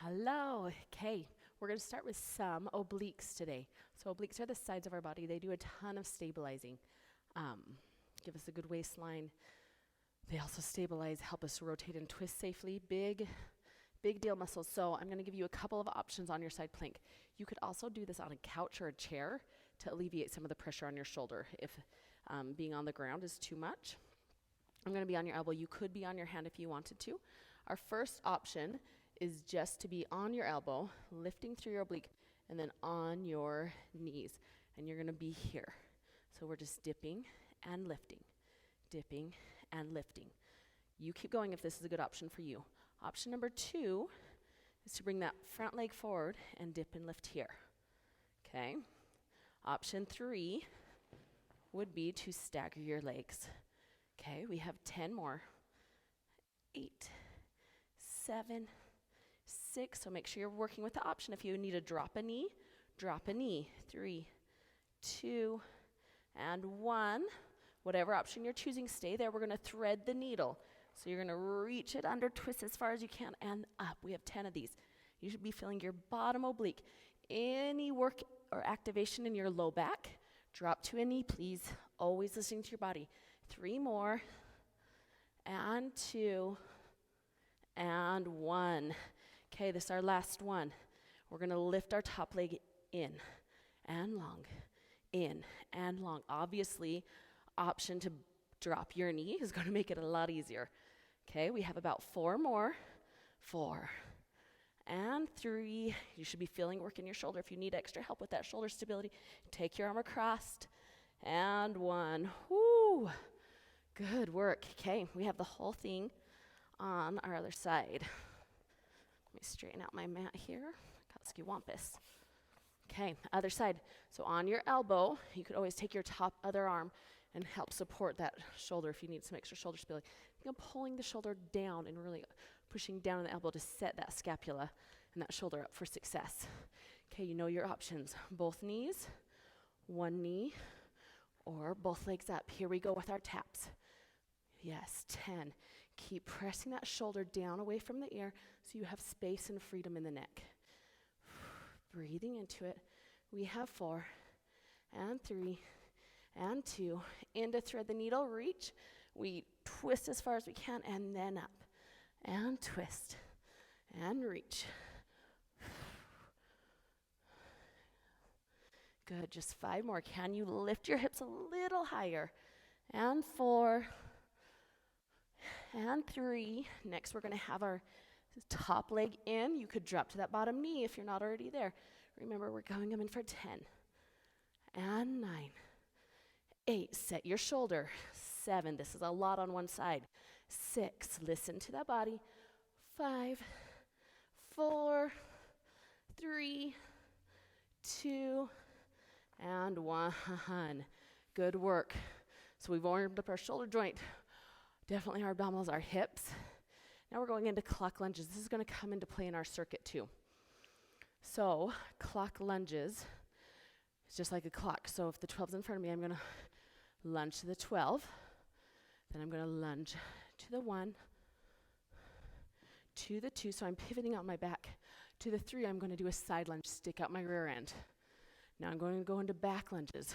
Hello. Okay, we're going to start with some obliques today. So obliques are the sides of our body. They do a ton of stabilizing. Give us a good waistline. They also stabilize, help us rotate and twist safely. Big deal muscles. So I'm going to give you a couple of options on your side plank. You could also do this on a couch or a chair to alleviate some of the pressure on your shoulder if being on the ground is too much. I'm going to be on your elbow. You could be on your hand if you wanted to. Our first option is just to be on your elbow, lifting through your oblique, and then on your knees. And you're going to be here. So we're just dipping and lifting, dipping and lifting. You keep going if this is a good option for you. Option number 2 is to bring that front leg forward and dip and lift here. Okay. Option 3 would be to stagger your legs. Okay, we have 10 more. 8, 7, 6. So make sure you're working with the option. If you need to drop a knee, drop a knee. 3, 2, and 1. Whatever option you're choosing, stay there. We're going to thread the needle. So you're going to reach it under, twist as far as you can, and up. We have 10 of these. You should be feeling your bottom oblique. Any work or activation in your low back, drop to a knee, please. Always listening to your body. 3 more, and 2, and 1. Okay, this is our last one. We're going to lift our top leg in and long, in and long. Obviously, option to drop your knee is going to make it a lot easier. Okay, we have about 4 more. 4 and 3. You should be feeling work in your shoulder. If you need extra help with that shoulder stability, take your arm across. And 1. Whoo! Good work. Okay, we have the whole thing on our other side. Let me straighten out my mat here. Got skiwampus. Okay, other side. So on your elbow, you could always take your top other arm and help support that shoulder if you need some extra shoulder stability. You're pulling the shoulder down and really pushing down on the elbow to set that scapula and that shoulder up for success. Okay, you know your options. Both knees, one knee, or both legs up. Here we go with our taps. Yes, 10. Keep pressing that shoulder down away from the ear so you have space and freedom in the neck. Breathing into it. We have 4 and 3 and 2. In to thread the needle, reach. We twist as far as we can and then up. And twist and reach. Good, just 5 more. Can you lift your hips a little higher? And 4 and 3. Next, we're going to have our top leg in. You could drop to that bottom knee if you're not already there. Remember, we're going them in for 10 and 9, 8. Set your shoulder. 7. This is a lot on one side. 6. Listen to that body. 5, 4, 3, 2, and 1. Good work. So we've warmed up our shoulder joint. Definitely our abdominals, our hips. Now we're going into clock lunges. This is going to come into play in our circuit too. So clock lunges is just like a clock. So if the 12's in front of me, I'm going to lunge to the 12. Then I'm going to lunge to the 1, to the 2. So I'm pivoting out my back. To the 3, I'm going to do a side lunge, stick out my rear end. Now I'm going to go into back lunges.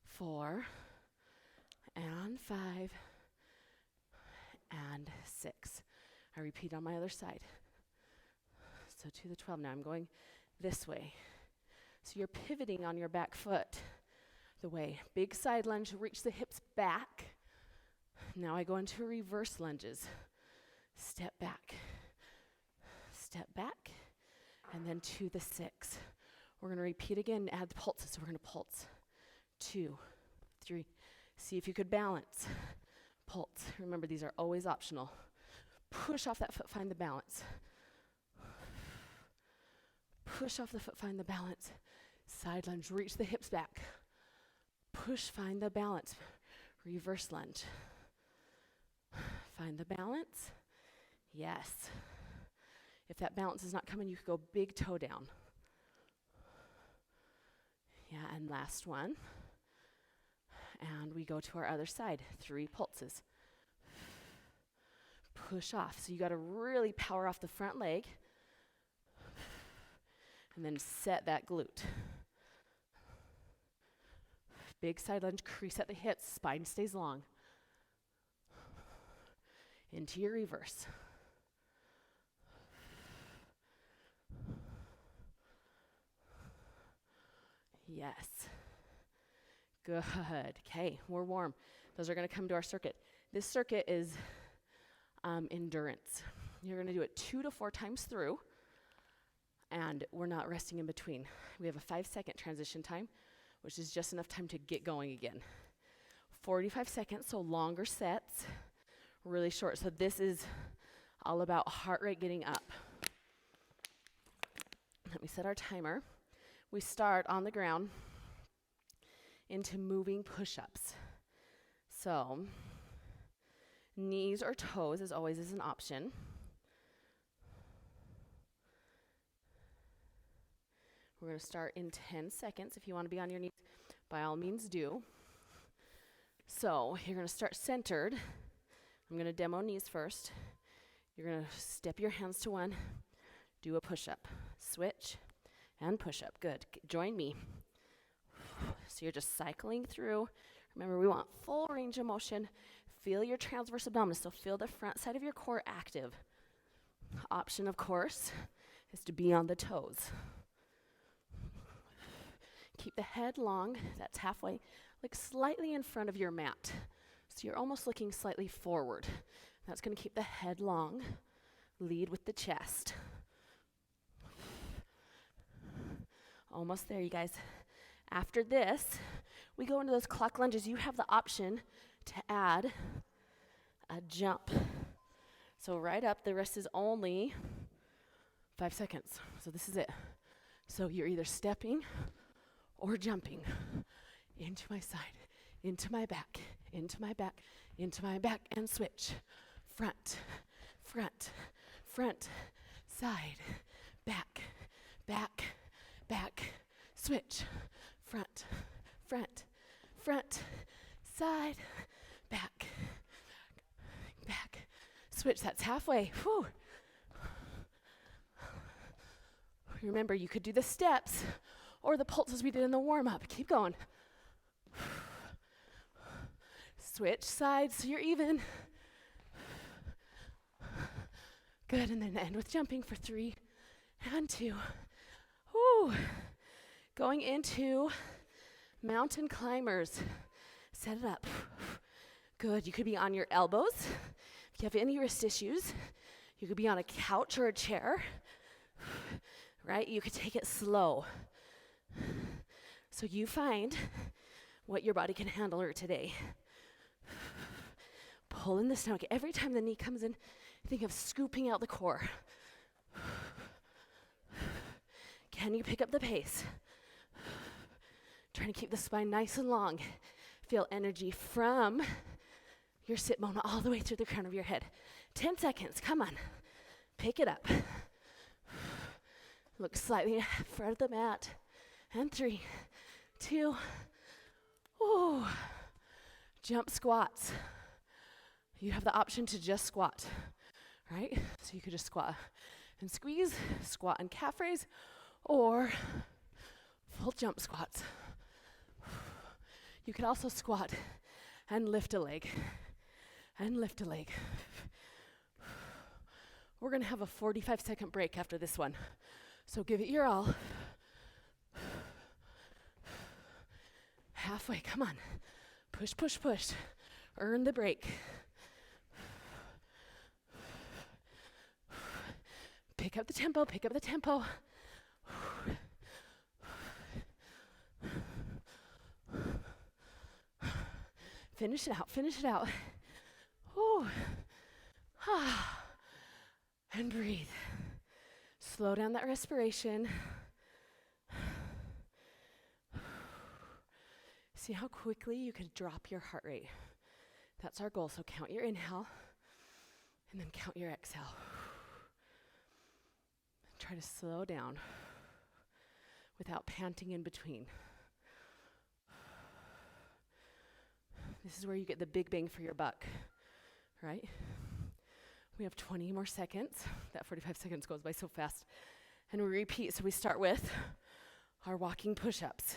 4 and 5 and 6. I repeat on my other side. So to the 12. Now I'm going this way. So you're pivoting on your back foot the way. Big side lunge, reach the hips back. Now I go into reverse lunges. Step back, and then to the 6. We're going to repeat again, add the pulses. So we're going to pulse. 2, 3. See if you could balance. Pulse. Remember, these are always optional. Push off that foot, find the balance. Push off the foot, find the balance. Side lunge, reach the hips back. Push, find the balance. Reverse lunge. Find the balance. Yes. If that balance is not coming, you could go big toe down. Yeah, and last one. And we go to our other side. 3 pulses. Push off. So you got to really power off the front leg. and then set that glute. Big side lunge, crease at the hips, spine stays long. Into your reverse. Yes. Good. Okay, we're warm. Those are going to come to our circuit. This circuit is endurance. You're going to do it 2 to 4 times through, and we're not resting in between. We have a 5-second transition time, which is just enough time to get going again. 45 seconds, so longer sets, really short. So this is all about heart rate getting up. Let me set our timer. We start on the ground into moving push-ups. So knees or toes, as always, is an option. We're going to start in 10 seconds. If you want to be on your knees, by all means do. So you're going to start centered. I'm going to demo knees first. You're going to step your hands to one, do a push-up, switch, and push-up. Good. Join me. So you're just cycling through. Remember, we want full range of motion. Feel your transverse abdominis, so feel the front side of your core active. Option, of course, is to be on the toes. Keep the head long, that's halfway, like slightly in front of your mat. So you're almost looking slightly forward. That's going to keep the head long. Lead with the chest. Almost there, you guys. After this, we go into those clock lunges. You have the option to add a jump. So right up, the rest is only 5 seconds. So this is it. So you're either stepping or jumping into my side, into my back, into my back, into my back, and switch. Front, front, front, side, back, back, back, switch. Front, front, front, side, back, back, switch. That's halfway. Whew. Remember, you could do the steps or the pulses we did in the warm-up. Keep going. Switch sides so you're even. Good, and then end with jumping for 3 and 2. Woo. Going into mountain climbers. Set it up. Good, you could be on your elbows. If you have any wrist issues, you could be on a couch or a chair. Right? You could take it slow. So you find what your body can handle today. Pull in the stomach. Every time the knee comes in, think of scooping out the core. Can you pick up the pace? Trying to keep the spine nice and long. Feel energy from your sit bone all the way through the crown of your head. 10 seconds, come on. Pick it up. Look slightly in front of the mat. And 3, 2, ooh. Jump squats. You have the option to just squat, right? So you could just squat and squeeze, squat and calf raise, or full jump squats. You could also squat and lift a leg, and lift a leg. We're gonna have a 45-second break after this one. So give it your all. Halfway, come on. Push, push, push. Earn the break. Pick up the tempo, pick up the tempo. Finish it out, finish it out. Ooh. Ah. And breathe. Slow down that respiration. See how quickly you could drop your heart rate. That's our goal. So count your inhale and then count your exhale. Try to slow down without panting in between. This is where you get the big bang for your buck, right? We have 20 more seconds. That 45 seconds goes by so fast. And we repeat. So we start with our walking push-ups.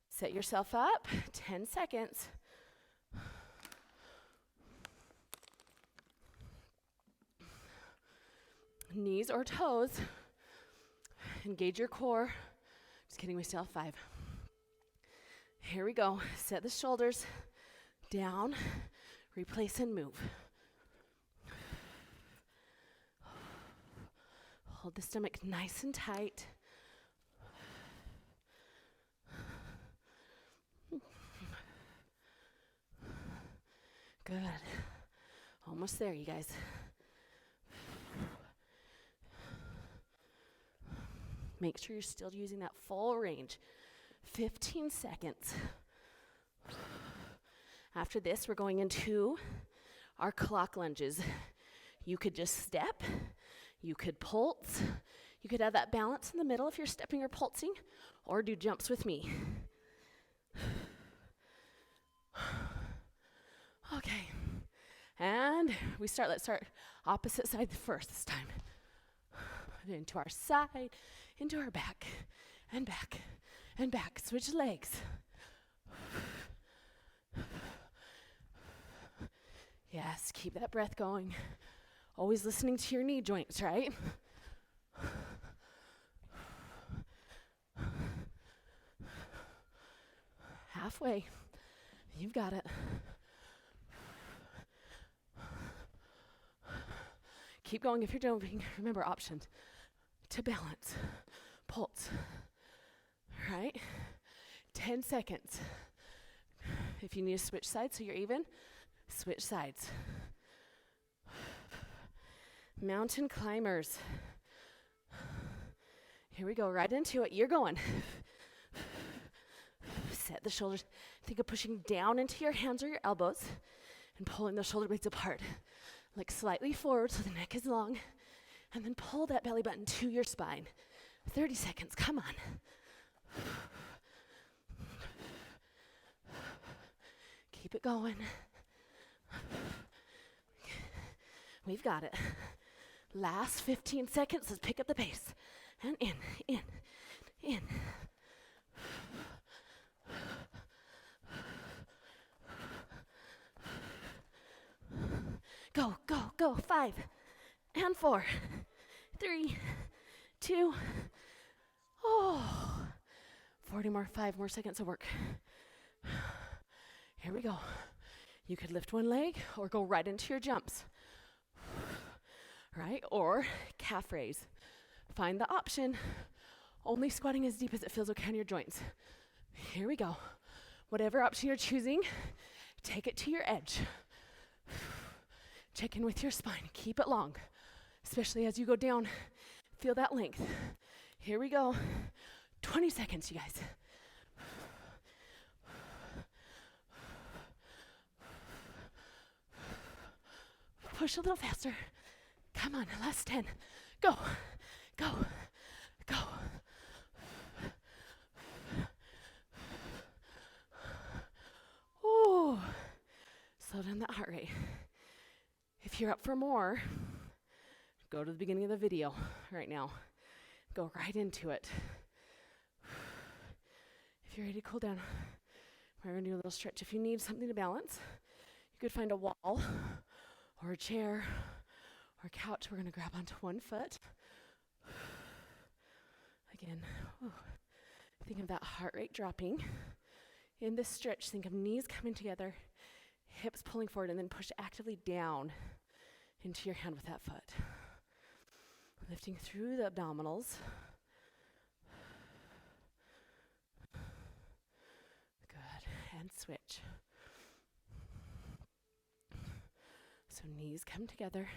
Set yourself up, 10 seconds. Knees or toes. Engage your core. Just kidding, we still have 5. Here we go. Set the shoulders down, replace and move. Hold the stomach nice and tight. Good. Almost there, you guys. Make sure you're still using that full range. 15 seconds. After this, we're going into our clock lunges. You could just step. You could pulse. You could have that balance in the middle if you're stepping or pulsing, or do jumps with me. Okay. And we start, let's start opposite side first this time. Into our side, into our back, and back, and back. Switch legs. Yes, keep that breath going. Always listening to your knee joints, right? Halfway. You've got it. Keep going if you're jumping. Remember, option to balance, pulse, right? 10 seconds. If you need to switch sides so you're even, switch sides. Mountain climbers. Here we go, right into it. You're going. Set the shoulders. Think of pushing down into your hands or your elbows and pulling the shoulder blades apart. Like slightly forward so the neck is long. And then pull that belly button to your spine. 30 seconds, come on. Keep it going. We've got it. Last 15 seconds, let's pick up the pace. And in. Go. 5 and 4, 3, 2, 5 more seconds of work. Here we go. You could lift one leg or go right into your jumps. Right? Or calf raise. Find the option. Only squatting as deep as it feels okay on your joints. Here we go. Whatever option you're choosing, take it to your edge. Check in with your spine. Keep it long, especially as you go down. Feel that length. Here we go. 20 seconds, you guys. Push a little faster. Come on, last 10. Go. Ooh. Slow down that heart rate. If you're up for more, go to the beginning of the video right now. Go right into it. If you're ready to cool down, we're going to do a little stretch. If you need something to balance, you could find a wall or a chair or a couch. We're going to grab onto one foot. Again, think of that heart rate dropping. In this stretch, think of knees coming together, hips pulling forward, and then push actively down into your hand with that foot. Lifting through the abdominals. Good. And switch. So knees come together,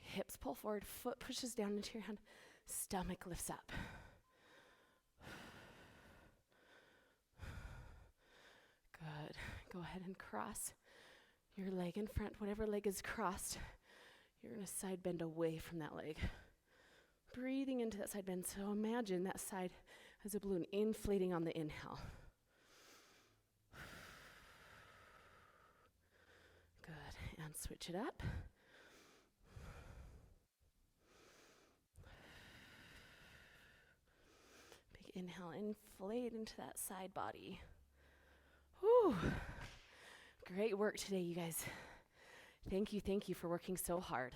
hips pull forward, foot pushes down into your hand, stomach lifts up. Good. Go ahead and cross your leg in front. Whatever leg is crossed, you're going to side bend away from that leg. Breathing into that side bend. So imagine that side as a balloon inflating on the inhale. Good. And switch it up. Inhale, inflate into that side body. Whew. Great work today, you guys. Thank you for working so hard.